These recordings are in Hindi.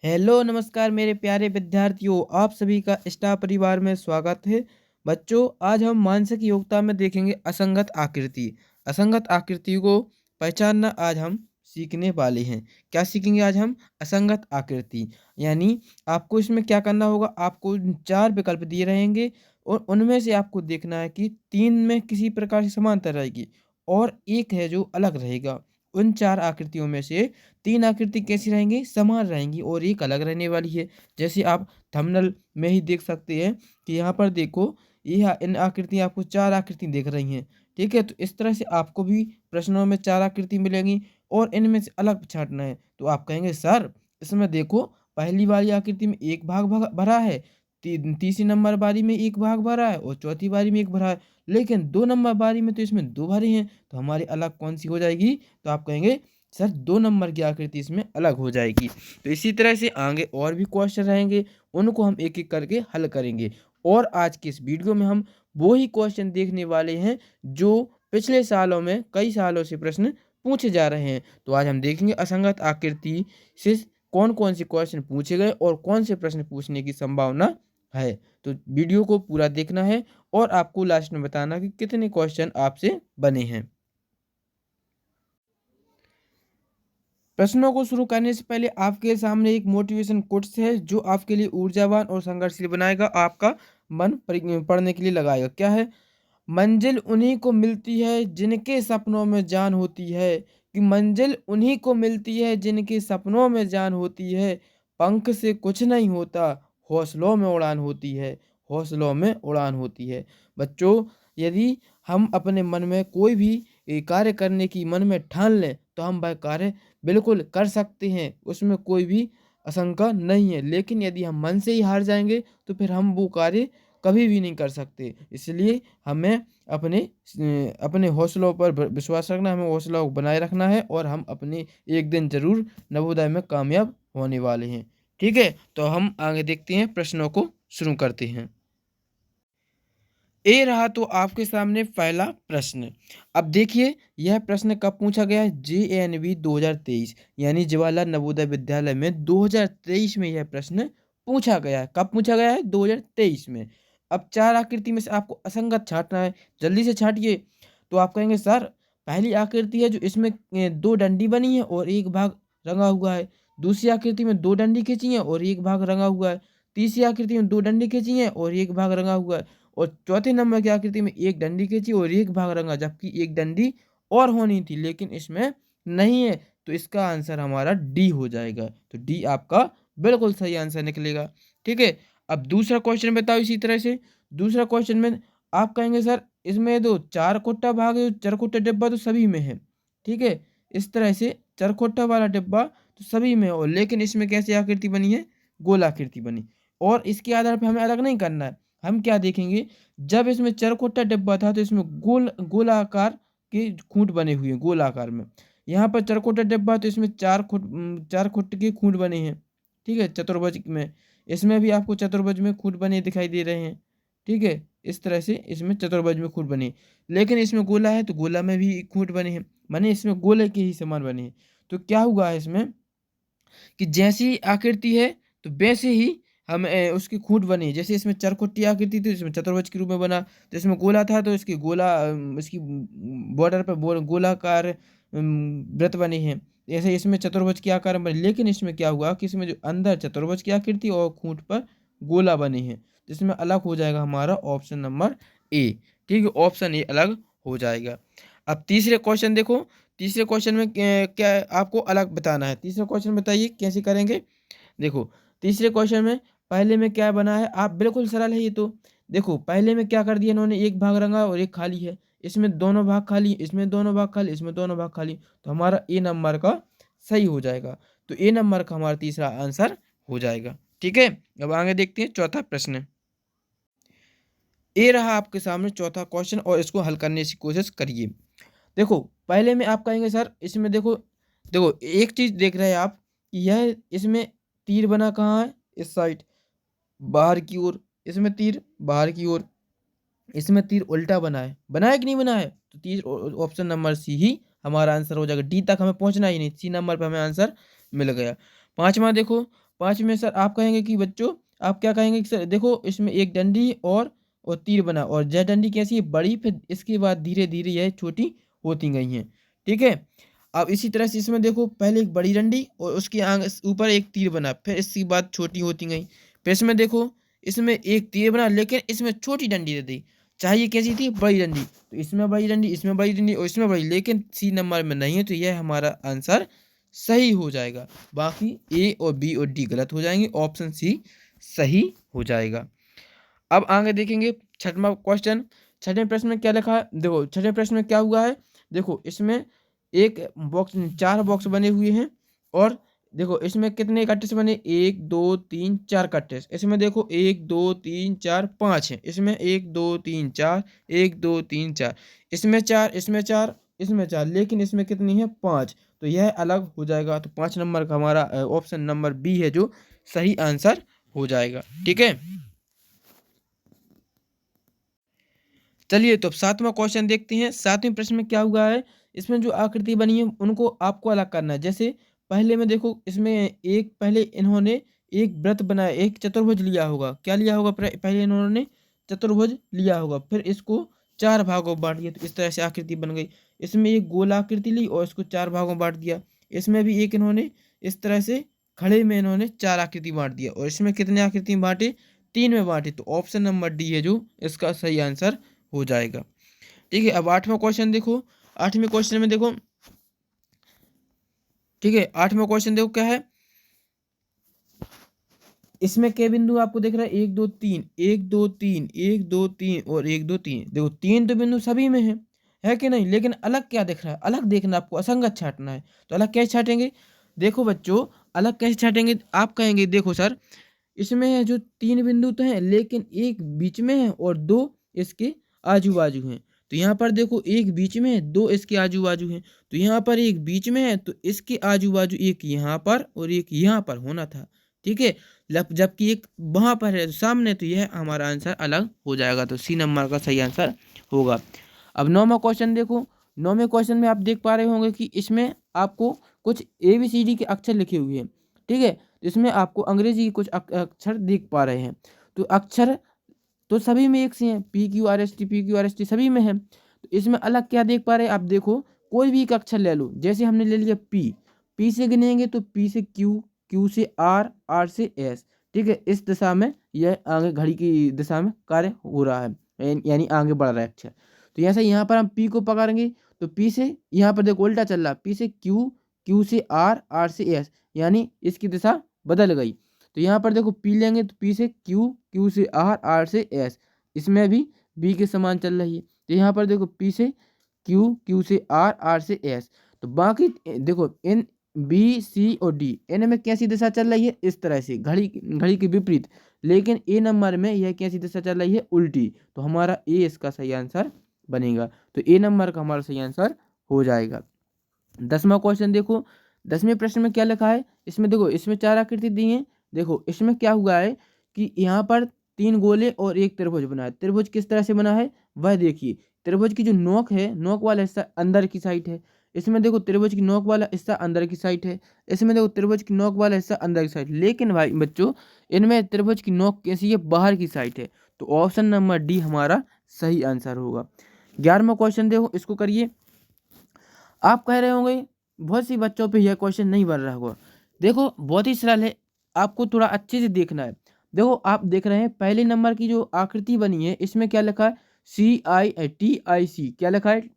हेलो नमस्कार मेरे प्यारे विद्यार्थियों, आप सभी का स्टार परिवार में स्वागत है। बच्चों, आज हम मानसिक योग्यता में देखेंगे असंगत आकृति। असंगत आकृति को पहचानना आज हम सीखने वाले हैं। क्या सीखेंगे आज हम? असंगत आकृति। यानी आपको इसमें क्या करना होगा, आपको 4 विकल्प दिए रहेंगे और उनमें से आपको देखना है कि 3 में किसी प्रकार से समानता रहेगी और एक है जो अलग रहेगा। उन 4 आकृतियों में से 3 आकृति कैसी रहेंगी? समान रहेंगी और एक अलग रहने वाली है। जैसे आप थंबनेल में ही देख सकते हैं कि यहाँ पर देखो, ये इन आकृति आपको 4 आकृति दिख रही हैं। ठीक है? तो इस तरह से आपको भी प्रश्नों में 4 आकृति मिलेंगी और इनमें से अलग छाँटना है। तो आप कहेंगे सर, इसमें देखो पहली वाली आकृति में 1 भाग भरा है, तीसरी नंबर वाली में 1 भाग भरा है और चौथी वाली में 1 भरा है। लेकिन 2 नंबर वाली में तो इसमें 2 भरे हैं, तो हमारी अलग कौन-सी हो जाएगी? तो आप कहेंगे सर 2 नंबर की आकृति इसमें अलग हो जाएगी। तो इसी तरह से आगे और भी क्वेश्चन रहेंगे, उनको हम एक-एक करके हल करेंगे। और आज की इस वीडियो में हम वो ही क्वेश्चन देखने वाले हैं जो पिछले सालों में कई सालों से प्रश्न पूछे जा रहे हैं। तो आज हम देखेंगे असंगत आकृति से कौन-कौन से क्वेश्चन पूछे गए और कौन से प्रश्न पूछने की संभावना है। तो वीडियो को पूरा देखना है और आपको लास्ट में बताना कि कितने क्वेश्चन आपसे बने हैं। प्रश्नों को शुरू करने से पहले आपके सामने एक मोटिवेशन कोट्स है जो आपके लिए ऊर्जावान और संघर्षशील बनाएगा, आपका मन पढ़ने के लिए लगाएगा। क्या है? मंजिल उन्हीं को मिलती है जिनके सपनों में जान होती है, कि मंजिल उन्हीं को मिलती है जिनके सपनों में जान होती है। पंख से कुछ नहीं होता, हौसलों में उड़ान होती है, हौसलों में उड़ान होती है। बच्चों, यदि हम अपने मन में कोई भी कार्य करने की मन में ठान लें तो हम वह कार्य बिल्कुल कर सकते हैं, उसमें कोई भी आशंका नहीं है। लेकिन यदि हम मन से ही हार जाएँगे तो फिर हम वो कार्य कभी भी नहीं कर सकते। इसलिए हमें अपने हौसलों पर विश्वास रखना है, हमें हौसला बनाए रखना है और हम अपने एक दिन ज़रूर नवोदय में कामयाब होने वाले हैं। ठीक है? तो हम आगे देखते हैं, प्रश्नों को शुरू करते हैं। ए रहा तो आपके सामने पहला प्रश्न। अब देखिए, यह प्रश्न कब पूछा गया है? JNV 2023 यानी जवाहरलाल नवोदय विद्यालय में 2023 में यह प्रश्न पूछा गया है। कब पूछा गया है? 2023 में। अब 4 आकृति में से आपको असंगत छाँटना है, जल्दी से छाँटिए। तो आप कहेंगे सर, पहली आकृति है जो इसमें 2 डंडी बनी है और 1 भाग रंगा हुआ है। दूसरी आकृति में 2 डंडी खींची है और 1 भाग रंगा हुआ है। तीसरी आकृति में 2 डंडी खींची है और 1 भाग रंगा हुआ है। और चौथे नंबर की आकृति में 1 डंडी खींची और 1 भाग रंगा, जबकि 1 डंडी और होनी थी लेकिन इसमें नहीं है। तो इसका आंसर हमारा डी हो जाएगा। तो डी आपका बिल्कुल सही आंसर निकलेगा। ठीक है? अब दूसरा क्वेश्चन बताओ इसी तरह से। दूसरा क्वेश्चन में आप कहेंगे सर, इसमें तो चरखुट्टा भाग है, चरखुट्टा डिब्बा तो सभी में है। ठीक है? इस तरह से चरखुट्टा वाला डिब्बा तो सभी में है और लेकिन इसमें कैसी आकृति बनी है? गोलाकृति बनी। और इसके आधार पे हमें अलग नहीं करना है। हम क्या देखेंगे, जब इसमें चरखुट्टा डिब्बा था तो इसमें गोलाकार के खूंट बने हुए हैं, गोलाकार में। यहाँ पर चरखुट्टा डिब्बा तो इसमें 4 खुट के खूंट बने हैं। ठीक है? चतुर्भुज में। इसमें भी आपको चतुर्भुज में खूंट बने दिखाई दे रहे हैं। ठीक है? इस तरह से इसमें चतुर्भुज में खूंट बने। लेकिन इसमें गोला है तो गोला में भी खूंट बने हैं। माने इसमें गोले के ही समान बने हैं। तो क्या हुआ है इसमें कि जैसी आकृति है तो वैसे ही हम उसकी खूंट बनी। जैसे इसमें चरखुट्टी आकृति थी, इसमें चतुर्भुज के रूप में बना। तो इसमें गोला था तो इसकी इसकी बॉर्डर पे गोलाकार वृत्त बने हैं। ऐसे इसमें चतुर्भुज के आकार में बने। लेकिन इसमें क्या हुआ कि इसमें जो अंदर चतुर्भुज की आकृति और खूंट पर गोला बने हैं, जिसमें अलग हो जाएगा हमारा ऑप्शन नंबर ए। ठीक है? ऑप्शन ए अलग हो जाएगा। अब तीसरे क्वेश्चन देखो। तीसरे क्वेश्चन में क्या आपको अलग बताना है। तीसरा क्वेश्चन बताइए कैसे करेंगे? देखो, तीसरे क्वेश्चन में पहले में क्या बना है, आप बिल्कुल सरल है ये तो। देखो, पहले में क्या कर दिया इन्होंने, 1 भाग रंगा और 1 खाली है। इसमें दोनों भाग खाली, इसमें दोनों भाग खाली, इसमें दोनों भाग खाली। तो हमारा ए नंबर का सही हो जाएगा। तो ए नंबर का हमारा तीसरा आंसर हो जाएगा। ठीक है? अब आगे देखते हैं चौथा प्रश्न। ए रहा आपके सामने चौथा क्वेश्चन और इसको हल करने की कोशिश करिए। देखो, पहले में आप कहेंगे सर, इसमें देखो देखो एक चीज़ देख रहे हैं आप कि यह इसमें तीर बना कहाँ है? इस साइड बाहर की ओर। इसमें तीर बाहर की ओर। इसमें तीर उल्टा बना है कि नहीं बना है? तो तीर ऑप्शन नंबर सी ही हमारा आंसर हो जाएगा। डी तक हमें पहुंचना ही नहीं, सी नंबर पे हमें आंसर मिल गया। पांचवा देखो, 5 में सर आप कहेंगे कि बच्चों आप क्या कहेंगे कि सर देखो इसमें एक डंडी और तीर बना और यह डंडी कैसी है बड़ी, फिर इसके बाद धीरे-धीरे यह छोटी होती गई हैं, ठीक है? अब इसी तरह से इसमें देखो पहले एक बड़ी डंडी और उसके ऊपर एक तीर बना, फिर इसके बाद छोटी होती गई। फिर इसमें देखो इसमें एक तीर बना लेकिन इसमें छोटी डंडी दे दी। चाहिए कैसी थी? बड़ी डंडी। तो इसमें बड़ी डंडी, इसमें बड़ी डंडी और इसमें बड़ी, लेकिन सी नंबर में नहीं है, तो यह हमारा आंसर सही हो जाएगा। बाकी ए और बी और डी गलत हो जाएंगे, ऑप्शन सी सही हो जाएगा। अब आगे देखेंगे छठवां क्वेश्चन। छठवें प्रश्न में क्या लिखा है? देखो छठवें प्रश्न में क्या हुआ है, देखो इसमें एक बॉक्स 4 बॉक्स बने हुए हैं और देखो इसमें कितने कट्टे बने 1 2 3 4 कट्टे। इसमें देखो 1 2 3 4 5 है, इसमें 1 2 3 4 1 2 3 4, इसमें 4 इसमें 4 इसमें 4, लेकिन इसमें कितनी है 5, तो यह अलग हो जाएगा। तो 5 नंबर का हमारा ऑप्शन नंबर बी है जो सही आंसर हो जाएगा, ठीक है। चलिए तो अब 7वां क्वेश्चन देखते हैं। 7वें प्रश्न में क्या हुआ है, इसमें जो आकृति बनी है उनको आपको अलग करना है। जैसे पहले में देखो इसमें एक पहले इन्होंने एक व्रत बनाया, एक चतुर्भुज लिया होगा। क्या लिया होगा? पहले इन्होंने चतुर्भुज लिया होगा, फिर इसको 4 भागों में बाँट दिया, तो इस तरह से आकृति बन गई। इसमें एक गोल आकृति ली और इसको 4 भागों में बाँट दिया। इसमें भी एक इन्होंने इस तरह से खड़े में इन्होंने 4 आकृति बाँट दिया और इसमें कितने आकृति में बाँटे? 3 में बाँटे। तो ऑप्शन नंबर डी है जो इसका सही आंसर हो जाएगा, ठीक है। अब 8वां क्वेश्चन देखो। 8वें क्वेश्चन में देखो, ठीक है, 8वां क्वेश्चन देखो क्या है, इसमें के बिंदु आपको दिख रहा है 1 2 3 1 2 3 1 2 3 और 1 2 3। देखो 3 तो बिंदु सभी में है कि नहीं, लेकिन अलग क्या दिख रहा है? अलग देखना आपको, असंगत छांटना है। तो अलग कैसे छांटेंगे? देखो बच्चों अलग कैसे छांटेंगे, आप कहेंगे देखो सर इसमें है जो 3 बिंदु तो हैं लेकिन एक बीच में है और 2 इसके आजू-बाजू हैं। तो यहाँ पर देखो एक बीच में है, 2 इसके आजू-बाजू हैं। तो यहाँ पर एक बीच में है तो इसके आजू-बाजू एक यहाँ पर और एक यहाँ पर होना था, ठीक है। जबकि एक वहाँ पर है सामने, तो यह हमारा आंसर अलग हो जाएगा। तो सी नंबर का सही आंसर होगा। अब 9वां क्वेश्चन देखो। 9वें क्वेश्चन में आप देख पा रहे होंगे कि इसमें आपको कुछ ABCD के अक्षर लिखे हुए हैं, ठीक है। इसमें आपको अंग्रेजी के कुछ अक्षर देख पा रहे हैं। तो अक्षर तो सभी में एक से हैं, PQRST सभी में है। तो इसमें अलग क्या देख पा रहे हैं आप? देखो कोई भी एक अक्षर ले लो, जैसे हमने ले लिया P से गिनेंगे तो P से Q, Q से R, R से S, ठीक है। इस दिशा में यह आगे घड़ी की दिशा में कार्य हो रहा है, यानी आगे बढ़ रहा है अक्षर। तो ऐसे यहाँ पर हम P को पकड़ेंगे तो P से यहाँ पर देखो उल्टा चल रहा है, P से Q, Q से R, R से S, यानी इसकी दिशा बदल गई। तो यहाँ पर देखो P लेंगे तो P से Q, Q से R, R से S, इसमें भी B के समान चल रही है। तो यहाँ पर देखो P से Q, Q से R, R से S। तो बाकी देखो इन B, C और D इनमें कैसी दिशा चल रही है? इस तरह से घड़ी के विपरीत। लेकिन ए नंबर में यह कैसी दिशा चल रही है? उल्टी। तो हमारा ए इसका सही आंसर बनेगा। तो ए नंबर का हमारा सही आंसर हो जाएगा। 10वां क्वेश्चन देखो। 10वें प्रश्न में क्या लिखा है? इसमें देखो इसमें 4 आकृति दी हैं। देखो इसमें क्या हुआ है कि यहाँ पर 3 गोले और एक त्रिभुज बना है। त्रिभुज किस तरह से बना है वह देखिए। त्रिभुज की जो नोक है, नोक वाला हिस्सा अंदर की साइड है। इसमें देखो त्रिभुज की नोक वाला हिस्सा अंदर की साइड है। इसमें देखो त्रिभुज की नोक वाला हिस्सा अंदर की साइड। लेकिन भाई बच्चों इनमें त्रिभुज की नोक कैसी है? बाहर की साइड है। तो ऑप्शन नंबर डी हमारा सही आंसर होगा। 11वां क्वेश्चन देखो, इसको करिए। आप कह रहे होंगे बहुत सी बच्चों पे यह क्वेश्चन नहीं बन रहा होगा। देखो बहुत ही सरल है, आपको थोड़ा अच्छे से देखना है। देखो आप देख रहे हैं पहले नंबर की जो आकृति बनी है इसमें क्या लिखा है? CITIC। क्या लिखा है?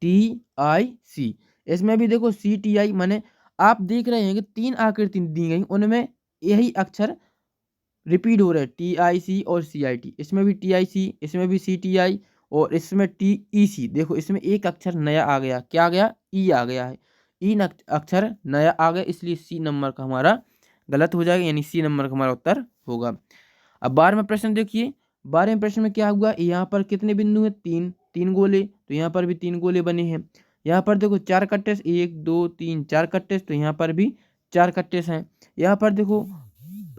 TIC। इसमें भी देखो CTI, माने आप देख रहे हैं कि 3 आकृति दी गई, उनमें यही अक्षर रिपीट हो रहे हैं, TIC और CIT। इसमें भी TIC, इसमें भी CTI और इसमें TEC। देखो इसमें एक अक्षर नया आ गया। क्या आ गया? ई आ गया है। ई अक्षर नया आ गया, इसलिए सी नंबर का हमारा गलत हो जाएगा, यानी सी नंबर का हमारा उत्तर होगा। अब 12वां प्रश्न देखिए। 12वें प्रश्न में क्या हुआ? यहाँ पर कितने बिंदु हैं? 3 गोले। तो यहाँ पर भी 3 गोले बने हैं। यहाँ पर देखो 4 कट्टे, 1 2 3 4 कट्टे, तो यहाँ पर भी 4 कट्टे हैं। यहाँ पर देखो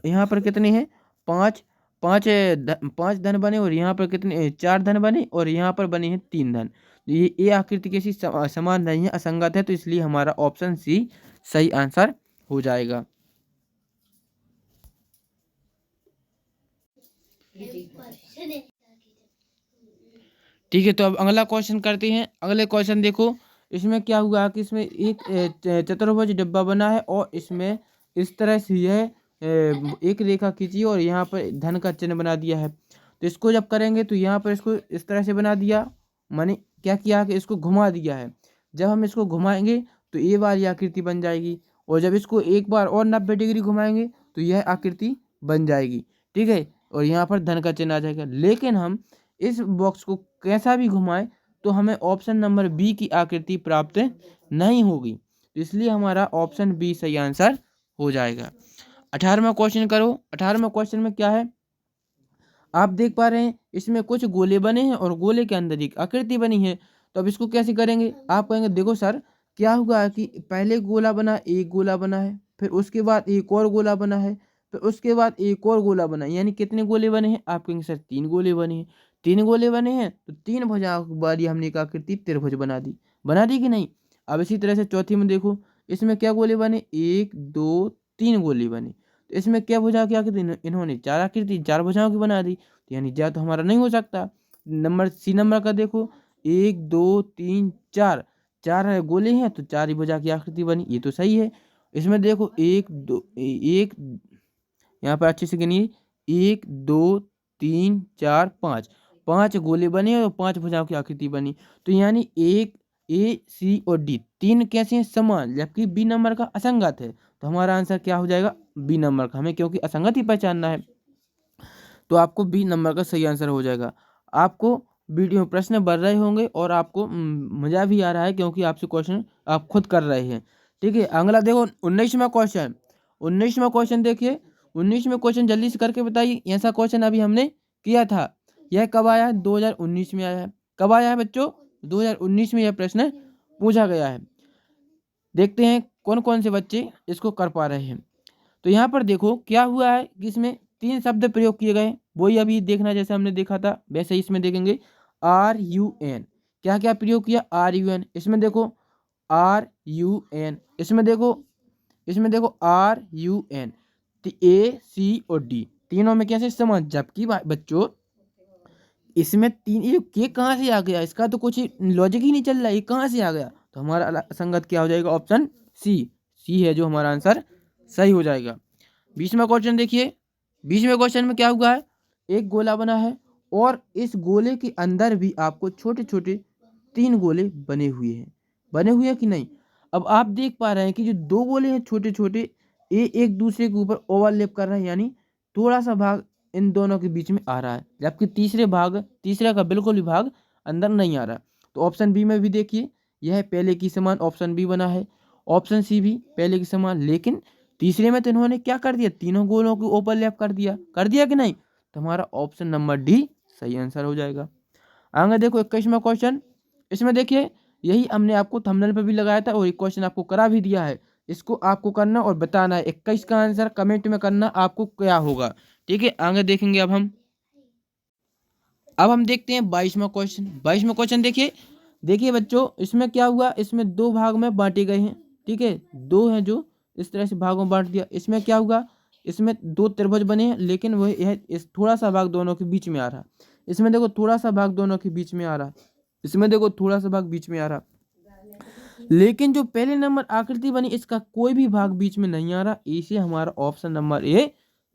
यहाँ पर कितने हैं? 5 5 धन बने और यहाँ पर कितने? 4 धन बने और यहाँ पर बने हैं 3 धन। ये आकृति कैसी समान नहीं है, असंगत है, तो इसलिए हमारा ऑप्शन सी सही आंसर हो जाएगा। ठीक है, तो अब अगला क्वेश्चन करते हैं। अगले क्वेश्चन देखो, इसमें क्या हुआ कि इसमें एक चतुर्भुज डिब्बा बना है और इसमें इस तरह से यह एक रेखा खींची और यहाँ पर धन का चिन्ह बना दिया है। तो इसको जब करेंगे तो यहाँ पर इसको इस तरह से बना दिया, माने क्या किया कि इसको घुमा दिया है। जब हम इसको घुमाएंगे तो ये वाली आकृति बन जाएगी, और जब इसको एक बार और 90 डिग्री घुमाएंगे तो यह आकृति बन जाएगी। ठीक है, और यहाँ पर धन का चिन्ह आ जाएगा। लेकिन हम इस बॉक्स को कैसा भी घुमाएं तो हमें ऑप्शन नंबर बी की आकृति प्राप्त नहीं होगी, तो इसलिए हमारा ऑप्शन बी सही आंसर हो जाएगा। 18वां क्वेश्चन करो। 18वां क्वेश्चन में क्या है, आप देख पा रहे हैं इसमें कुछ गोले बने हैं और गोले के अंदर एक आकृति बनी है। तो अब इसको कैसे करेंगे, आप कहेंगे देखो सर क्या हुआ कि पहले गोला बना, एक गोला बना है, फिर उसके बाद एक और गोला बना है, फिर उसके बाद एक और गोला बना है, यानी कितने गोले बने हैं, आप कहेंगे सर 3 गोले बने हैं। 3 गोले बने हैं तो 3 भुजाओं के बाद ही हमने एक आकृति त्रिभुज बना दी कि नहीं। अब इसी तरह से चौथी में देखो, इसमें क्या गोले बने, 1 2 3 गोले बने। तो इसमें क्या भुजा की आकृति, इन्होंने 4 आकृति 4 भुजाओं की बना दी, तो यानी या तो हमारा नहीं हो सकता। नंबर सी नंबर का देखो, 1 2 3 4 4 गोले हैं तो 4 ही भुजा की आकृति बनी, ये तो सही है। इसमें देखो 1 2 1, यहाँ पर अच्छे से गिनिए, 1 2 3 4 5 5 गोले बने और 5 भुजाओं की आकृति बनी। तो यानी एक ए सी और डी 3 कैसे हैं, समान, जबकि बी नंबर का असंगत है। तो हमारा आंसर क्या हो जाएगा, बी नंबर का, हमें क्योंकि असंगत ही पहचानना है, तो आपको बी नंबर का सही आंसर हो जाएगा। आपको वीडियो में प्रश्न बढ़ रहे होंगे और आपको मजा भी आ रहा है क्योंकि आपसे क्वेश्चन आप खुद कर रहे हैं। ठीक है, अगला देखो 19वां क्वेश्चन। 19वां क्वेश्चन देखिए, 19वें क्वेश्चन जल्दी से करके बताइए। ऐसा क्वेश्चन अभी हमने किया था, यह कब आया है, 2019 में आया है। कब आया है बच्चों, 2019 में यह प्रश्न पूछा गया है। देखते हैं कौन कौन से बच्चे इसको कर पा रहे हैं। तो यहाँ पर देखो क्या हुआ है कि इसमें 3 शब्द प्रयोग किए गए, वही अभी देखना जैसे हमने देखा था वैसे ही इसमें देखेंगे। आर यू एन, क्या क्या प्रयोग किया, आर यू एन, इसमें देखो आर यू एन, इसमें देखो आर यू एन, ए सी और डी तीनों में कैसे समझ, जबकि बच्चों इसमें 3 ये के कहाँ से आ गया, इसका तो कुछ लॉजिक ही नहीं चल रहा है, ये कहाँ से आ गया। तो हमारा संगत क्या हो जाएगा, ऑप्शन सी है जो हमारा आंसर सही हो जाएगा। 20वां क्वेश्चन देखिए। 20वें क्वेश्चन में क्या हुआ है, एक गोला बना है और इस गोले के अंदर भी आपको छोटे छोटे 3 गोले बने हुए हैं कि नहीं। अब आप देख पा रहे हैं कि जो 2 गोले हैं छोटे छोटे, ये एक दूसरे के ऊपर ओवरलैप कर रहे हैं, यानी थोड़ा सा भाग इन दोनों के बीच में आ रहा है, जबकि तीसरे का बिल्कुल भी भाग अंदर नहीं आ रहा। तो ऑप्शन बी में भी देखिए, यह पहले की समान ऑप्शन बी बना है, ऑप्शन सी भी पहले की समान, लेकिन तीसरे में तो इन्होंने क्या कर दिया, तीनों गोलों को ओवरलैप कर दिया कि नहीं। तो हमारा ऑप्शन नंबर डी सही आंसर हो जाएगा। आगे देखो 21वां क्वेश्चन। इसमें देखिए यही हमने आपको थंबनेल पर भी लगाया था और एक क्वेश्चन आपको करा भी दिया है, इसको आपको करना और बताना है। 21 का आंसर कमेंट में करना आपको क्या होगा। ठीक है, आगे देखेंगे अब हम देखते हैं 22वां क्वेश्चन। 22वां क्वेश्चन देखिए बच्चों, इसमें क्या हुआ, इसमें 2 भाग में बांटे गए हैं। ठीक है, 2 हैं जो इस तरह से भागों में बांट दिया। इसमें क्या हुआ, इसमें 2 त्रिभुज बने हैं, लेकिन वह यह इस थोड़ा सा भाग दोनों के बीच में आ रहा। इसमें देखो थोड़ा सा भाग दोनों के बीच में आ रहा, इसमें देखो थोड़ा सा भाग बीच में आ रहा, लेकिन जो पहले नंबर आकृति बनी इसका कोई भी भाग बीच में नहीं आ रहा, इसे हमारा ऑप्शन नंबर ए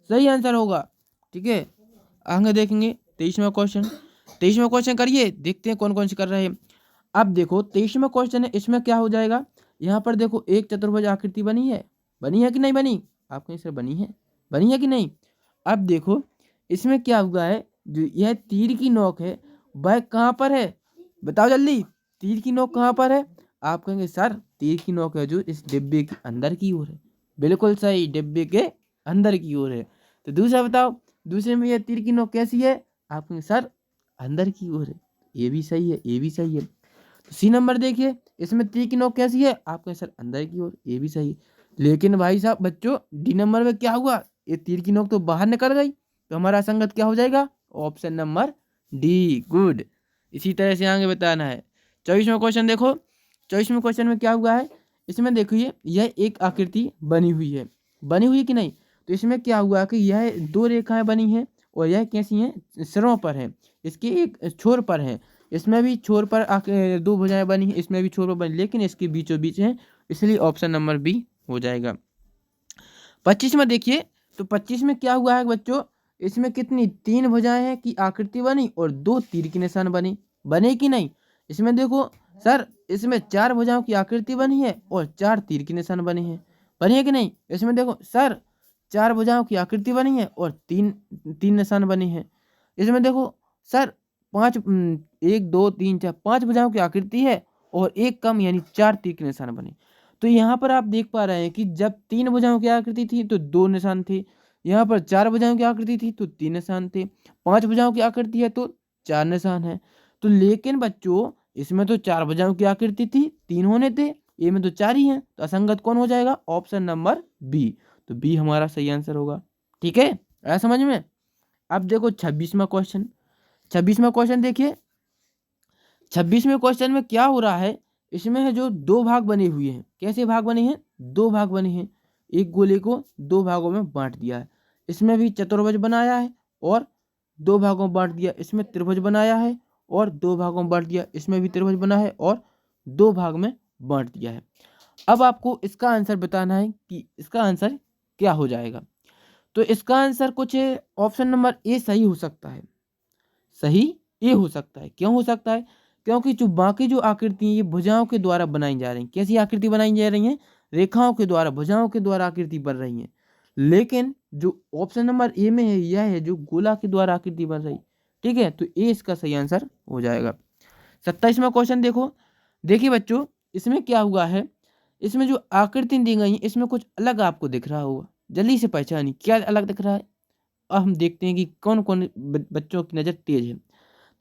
सही आंसर होगा। ठीक है, आगे देखेंगे 23वां क्वेश्चन। 23वां क्वेश्चन करिए, देखते हैं कौन कौन से कर रहे हैं। अब देखो 23वां क्वेश्चन है, इसमें क्या हो जाएगा, यहाँ पर देखो एक चतुर्भुज आकृति बनी है कि नहीं बनी, आप कहीं से बनी है कि नहीं। अब देखो इसमें क्या हुआ है, जो यह तीर की नोक है वह कहाँ पर है, बताओ जल्दी, तीर की नोक कहाँ पर है। आप कहेंगे सर तीर की नोक है जो इस डिब्बे के अंदर की ओर है, बिल्कुल सही, डिब्बे के अंदर की ओर है। तो दूसरा बताओ, दूसरे में यह तीर की नोक कैसी है, आप कहेंगे सर अंदर की ओर है, ये भी सही है। तो सी नंबर देखिए, इसमें तीर की नोक कैसी है, आप कहें सर अंदर की ओर, ये भी सही है। लेकिन भाई साहब बच्चों डी नंबर में क्या हुआ, ये तीर की नोक तो बाहर निकल गई, तो हमारा संगत क्या हो जाएगा, ऑप्शन नंबर डी, गुड। इसी तरह से आगे बताना है। 24वां क्वेश्चन देखो। 24वें क्वेश्चन में क्या हुआ है, इसमें देखिए यह एक आकृति बनी हुई है कि नहीं। तो इसमें क्या हुआ कि यह 2 रेखाएं बनी हैं और यह कैसी हैं, सिरों पर है, इसके एक छोर पर है। इसमें भी छोर पर आके दो भुजाएं बनी हैं, इसमें भी छोर पर बनी, लेकिन इसके बीचों बीच है, इसलिए ऑप्शन नंबर बी हो जाएगा। 25 में देखिए, तो 25 में क्या हुआ है बच्चों, इसमें कितनी तीन भुजाएं हैं की आकृति बनी और दो तीर के निशान बने, बने कि नहीं। इसमें देखो सर, इसमें चार भुजाओं की आकृति बनी है और चार तीर के निशान बने हैं, बनी है कि नहीं। इसमें देखो सर, चार भुजाओं की आकृति बनी है और तीन तीन निशान बने हैं। इसमें देखो सर, पांच एक दो तीन चार पांच भुजाओं की आकृति है और एक कम यानी चार तीर के निशान बने। तो यहाँ पर आप देख पा रहे हैं कि जब तीन भुजाओं की आकृति थी तो दो निशान थे, यहाँ पर चार भुजाओं की आकृति थी तो तीन निशान थे, पांच भुजाओं की आकृति है तो चार निशान है। तो लेकिन बच्चों, इसमें तो चार भुजाओं की आकृति थी, तीन होने थे, ए में तो चार ही हैं, तो असंगत कौन हो जाएगा, ऑप्शन नंबर बी। तो बी हमारा सही आंसर होगा। ठीक है, आया समझ में। अब देखो 26वां क्वेश्चन, 26वां क्वेश्चन देखिए। 26वें क्वेश्चन में क्या हो रहा है, इसमें है जो दो भाग बने हुए हैं, कैसे भाग बने हैं, दो भाग बने हैं, एक गोले को दो भागों में बांट दिया है, इसमें भी चतुर्भुज बनाया है और दो भागों में बांट दिया, इसमें त्रिभुज बनाया है और दो भागों में बांट दिया, इसमें भी त्रिभुज बना है और दो भाग में बांट दिया है। अब आपको इसका आंसर बताना है कि इसका आंसर क्या हो जाएगा। तो इसका आंसर कुछ ऑप्शन नंबर ए सही हो सकता है, सही ए हो सकता है। क्यों हो सकता है, क्योंकि जो बाकी जो आकृति हैं ये भुजाओं के द्वारा बनाई जा रही हैं। कैसी आकृति बनाई जा रही हैं, रेखाओं के द्वारा, भुजाओं के द्वारा आकृति बन रही है। लेकिन जो ऑप्शन नंबर ए में है, यह है जो गोला के द्वारा आकृति बन रही। ठीक है, तो ए इसका सही आंसर हो जाएगा। 27वां क्वेश्चन देखो, देखिए बच्चों, इसमें क्या हुआ है, इसमें जो आकृति दी गई है इसमें कुछ अलग आपको दिख रहा होगा, जल्दी से पहचानिए क्या अलग दिख रहा है। अब हम देखते हैं कि कौन कौन बच्चों की नज़र तेज है।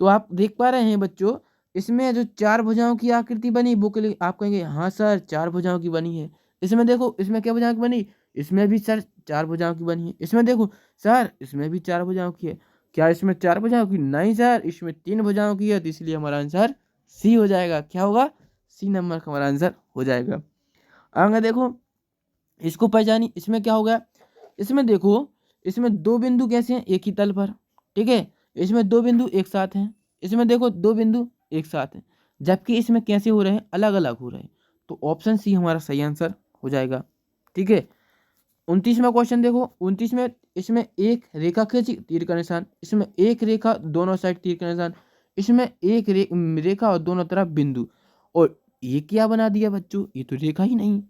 तो आप देख पा रहे हैं बच्चों, इसमें जो चार भुजाओं की आकृति बनी, वो के लिए आप कहेंगे हाँ सर चार भुजाओं की बनी है। इसमें देखो, इसमें क्या भुजाओं की बनी, इसमें भी सर चार भुजाओं की बनी है। इसमें देखो सर, इसमें भी चार भुजाओं की है। क्या इसमें चार भुजाओं की, नहीं सर, इसमें तीन भुजाओं की है। तो इसलिए हमारा आंसर सी हो जाएगा। क्या होगा, सी नंबर का हमारा आंसर हो जाएगा। आगे देखो, इसको पहचानी, इसमें क्या होगा, इसमें देखो, इसमें दो बिंदु कैसे हैं, एक ही तल पर। ठीक है, इसमें दो बिंदु एक साथ हैं, इसमें देखो दो बिंदु एक साथ हैं, जबकि इसमें कैसे हो रहे हैं, अलग अलग हो रहे हैं। तो ऑप्शन सी हमारा सही आंसर हो जाएगा। ठीक है, 29वां क्वेश्चन देखो, 29 में इसमें एक रेखा खींची, तीर का निशान, इसमें एक रेखा दोनों साइड तीर का निशान, इसमें एक रेखा और दोनों तरफ बिंदु, और ये क्या बना दिया बच्चों, ये तो रेखा ही नहीं।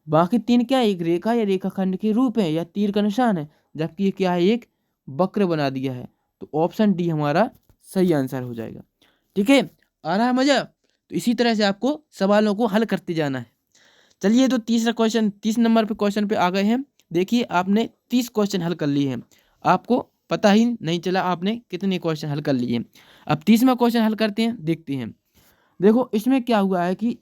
बाकी तीन क्या है, एक रेखा या रेखाखंड के रूप है या तीर का निशान है, जबकि ये क्या है, एक वक्र बना दिया है। तो ऑप्शन डी हमारा सही आंसर हो जाएगा। ठीक है, आ रहा है मजा। तो इसी तरह से आपको सवालों को हल करते जाना है। चलिए, तो तीसरा क्वेश्चन, 30 नंबर पे क्वेश्चन पे आ गए हैं। देखिए, आपने 30 क्वेश्चन हल कर लिए हैं, आपको पता ही नहीं चला आपने कितने क्वेश्चन हल कर लिए। अब 30वां क्वेश्चन हल करते हैं, देखते हैं। देखो, इसमें क्या हुआ है कि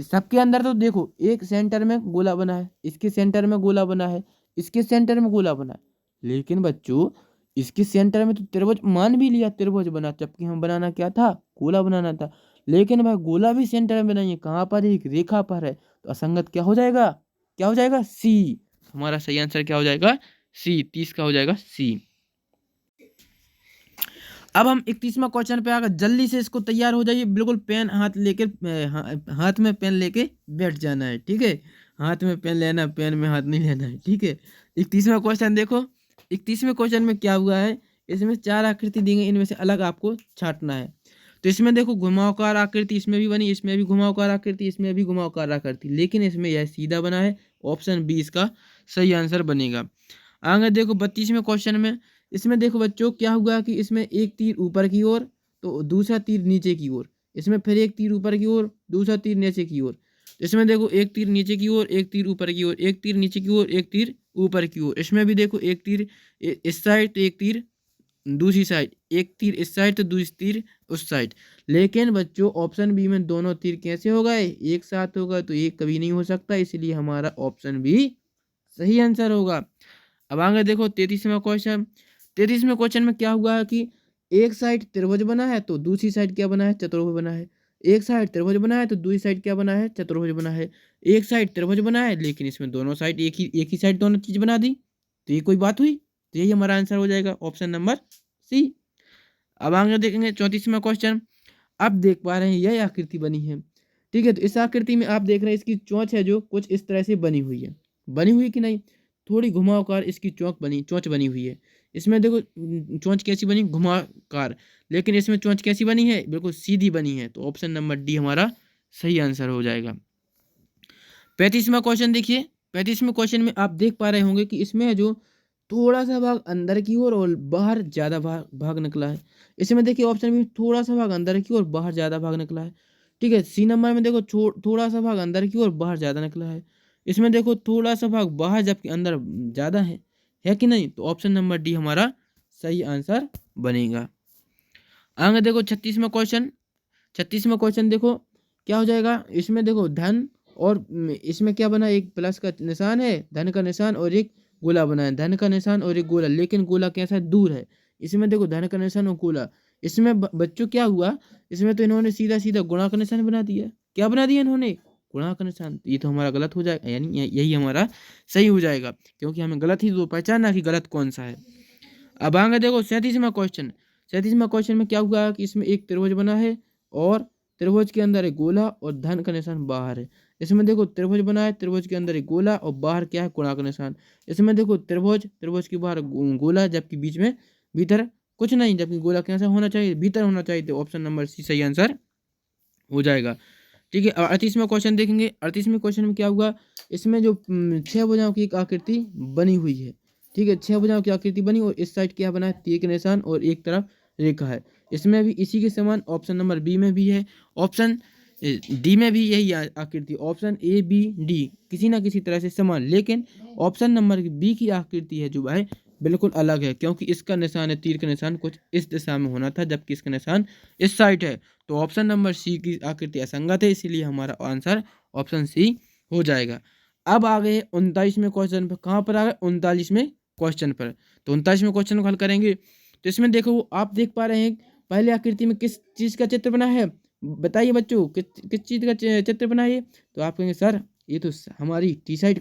सबके अंदर तो देखो एक सेंटर में गोला बना है, इसके सेंटर में गोला बना है, इसके सेंटर में गोला बना है, लेकिन बच्चों इसके सेंटर में तो त्रिभुज मान भी लिया, त्रिभुज बना, जबकि हम बनाना क्या था, गोला बनाना था। लेकिन भाई गोला भी सेंटर में नहीं है, कहाँ पर है, एक रेखा पर है। तो असंगत क्या हो जाएगा, क्या हो जाएगा, सी। हमारा सही आंसर क्या हो जाएगा, सी। 30 का हो जाएगा सी। अब हम 31वां क्वेश्चन पे आकर जल्दी से इसको तैयार हो जाइए, बिल्कुल पेन हाथ लेकर हाथ में पेन लेके बैठ जाना है। ठीक है, हाथ में पेन लेना, पेन में हाथ नहीं लेना है। ठीक है, 31वां क्वेश्चन देखो, 31वें क्वेश्चन में क्या हुआ है, इसमें चार आकृति दी गई, इनमें से अलग आपको छांटना है। तो इसमें देखो घुमावकार आकृति इसमें भी बनी, इसमें भी घुमावकार आकृति, इसमें भी घुमावकार आकृति, लेकिन इसमें यह सीधा बना है। ऑप्शन बी इसका सही आंसर बनेगा। आगे देखो 32वें क्वेश्चन में, इसमें देखो बच्चों क्या हुआ कि इसमें एक तीर ऊपर की ओर तो दूसरा तीर नीचे की ओर, इसमें फिर एक तीर ऊपर की ओर, दूसरा तीर नीचे की ओर। इसमें देखो एक तीर नीचे की ओर, एक तीर ऊपर की ओर, एक तीर नीचे की ओर, एक तीर ऊपर की ओर। इसमें भी देखो एक तीर इस साइड तो एक तीर दूसरी साइड, एक तीर इस साइड तो दूसरी तीर उस साइड। लेकिन बच्चों ऑप्शन बी में दोनों तीर कैसे हो गए, एक साथ होगा, तो ये कभी नहीं हो सकता, इसलिए हमारा ऑप्शन बी सही आंसर होगा। अब आगे देखो 33वां क्वेश्चन, 33वें क्वेश्चन में क्या हुआ है कि एक साइड त्रिभुज बना है तो दूसरी साइड क्या बना है, चतुर्भुज बना है। एक साइड त्रिभुज बना है तो दूसरी साइड क्या बना है, चतुर्भुज बना है। एक साइड त्रिभुज बना है, लेकिन इसमें दोनों साइड एक ही साइड दोनों चीज बना दी, तो ये कोई बात हुई, तो यही हमारा आंसर हो जाएगा ऑप्शन नंबर सी। अब आगे देखेंगे 34वां क्वेश्चन। आप देख पा रहे हैं यह आकृति बनी है, ठीक है। तो इस आकृति में आप देख रहे हैं इसकी चोंच है जो कुछ इस तरह से बनी हुई है, बनी हुई कि नहीं, थोड़ी घुमावकार इसकी चोंच बनी हुई है। इसमें देखो चोंच कैसी बनी, घुमावकार, लेकिन इसमें चोंच कैसी बनी है, बिल्कुल सीधी बनी है। तो ऑप्शन नंबर डी हमारा सही आंसर हो जाएगा। 35वां क्वेश्चन देखिए। 35वें क्वेश्चन में आप देख पा रहे होंगे कि इसमें है जो थोड़ा सा भाग अंदर की ओर और बाहर ज़्यादा भाग निकला है। इसमें देखिए ऑप्शन में थोड़ा सा भाग अंदर की ओर बाहर ज़्यादा भाग निकला है, ठीक है। सी नंबर में देखो थोड़ा सा भाग अंदर की ओर बाहर ज़्यादा निकला है। इसमें देखो थोड़ा सा भाग बाहर जबकि अंदर ज़्यादा है कि नहीं। तो ऑप्शन नंबर डी हमारा सही आंसर बनेगा। आगे देखो 36वां क्वेश्चन। 36वां क्वेश्चन देखो क्या हो जाएगा। इसमें देखो धन और इसमें क्या बना, एक प्लस का निशान है, धन का निशान, और एक गोला बना है, धन का निशान और एक गोला, लेकिन गोला कैसा है, दूर है। इसमें देखो धन का निशान और गोला, इसमें बच्चों क्या हुआ, इसमें तो इन्होंने सीधा सीधा गुणा का निशान बना दिया। क्या बना दिया इन्होंने, गुणा का निशान। ये तो हमारा गलत हो जाएगा, यानी यही हमारा सही हो जाएगा, क्योंकि हमें गलत ही तो पहचानना कि गलत कौन सा है। अब आगे देखो 37वां क्वेश्चन। 37वां क्वेश्चन में क्या हुआ कि इसमें एक त्रिभुज बना है और त्रिभुज के अंदर एक गोला और धन का निशान बाहर है। इसमें देखो त्रिभुज बना है, त्रिभुज के अंदर एक गोला और बाहर क्या है, गुणा का निशान। इसमें देखो त्रिभुज के बाहर गोला, जबकि बीच में भीतर कुछ नहीं, जबकि गोला कैसा होना चाहिए, भीतर होना चाहिए। तो ऑप्शन नंबर सी सही आंसर हो जाएगा, ठीक है। 38वां क्वेश्चन देखेंगे। 38वें क्वेश्चन में क्या हुआ, इसमें जो 6 भुजाओं की एक आकृति बनी हुई है, ठीक है। 6 भुजाओं की आकृति बनी और इस साइड क्या बना है, तीर के निशान और एक तरफ रेखा है। इसमें भी इसी के समान ऑप्शन नंबर बी में भी है, ऑप्शन डी में भी यही आकृति, ऑप्शन ए बी डी किसी ना किसी तरह से समान, लेकिन ऑप्शन नंबर बी की आकृति है जो है बिल्कुल अलग है, क्योंकि इसका निशान है, तीर का निशान कुछ इस दिशा में होना था, जबकि इसका निशान इस साइड है। तो ऑप्शन नंबर सी की आकृति असंगत है, इसीलिए हमारा आंसर ऑप्शन सी हो जाएगा। अब आ गए 39वें क्वेश्चन पर। कहाँ पर आ गए, 39वें क्वेश्चन पर। तो 39वें क्वेश्चन को हल करेंगे। तो इसमें देखो आप देख पा रहे हैं पहले आकृति में किस चीज़ का चित्र बना है, बताइए बच्चों, किस चीज़ का चित्र बना है। तो आप कहेंगे सर ये तो हमारी टी शर्ट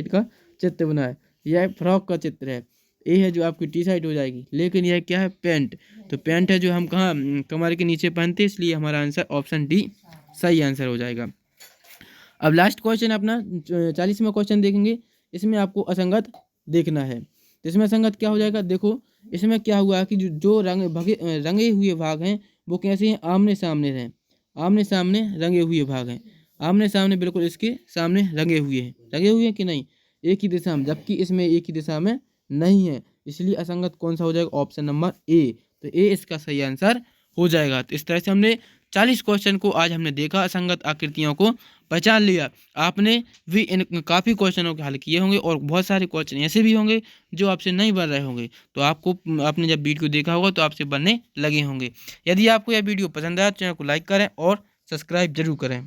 का चित्र बना है, यह फ्रॉक का चित्र है, ये है जो आपकी टी शर्ट हो जाएगी, लेकिन यह क्या है, पैंट। तो पैंट है जो हम कहाँ, कमर के नीचे पहनते हैं, इसलिए हमारा आंसर ऑप्शन डी सही आंसर हो जाएगा। अब लास्ट क्वेश्चन अपना 40वां क्वेश्चन देखेंगे। इसमें आपको असंगत देखना है। तो इसमें असंगत क्या हो जाएगा, देखो इसमें क्या हुआ कि जो रंगे हुए भाग हैं वो कैसे हैं, आमने सामने हैं, आमने सामने रंगे हुए भाग हैं, आमने सामने बिल्कुल इसके सामने रंगे हुए हैं कि नहीं, एक ही दिशा में, जबकि इसमें एक ही दिशा में नहीं है, इसलिए असंगत कौन सा हो जाएगा, ऑप्शन नंबर ए। तो ए इसका सही आंसर हो जाएगा। तो इस तरह से हमने 40 क्वेश्चन को आज हमने देखा, असंगत आकृतियों को पहचान लिया। आपने भी इन काफ़ी क्वेश्चनों के हल किए होंगे और बहुत सारे क्वेश्चन ऐसे भी होंगे जो आपसे नहीं बन रहे होंगे, तो आपको आपने जब वीडियो देखा होगा तो आपसे बनने लगे होंगे। यदि आपको यह वीडियो पसंद आया तो चैनल को लाइक करें और सब्सक्राइब जरूर करें।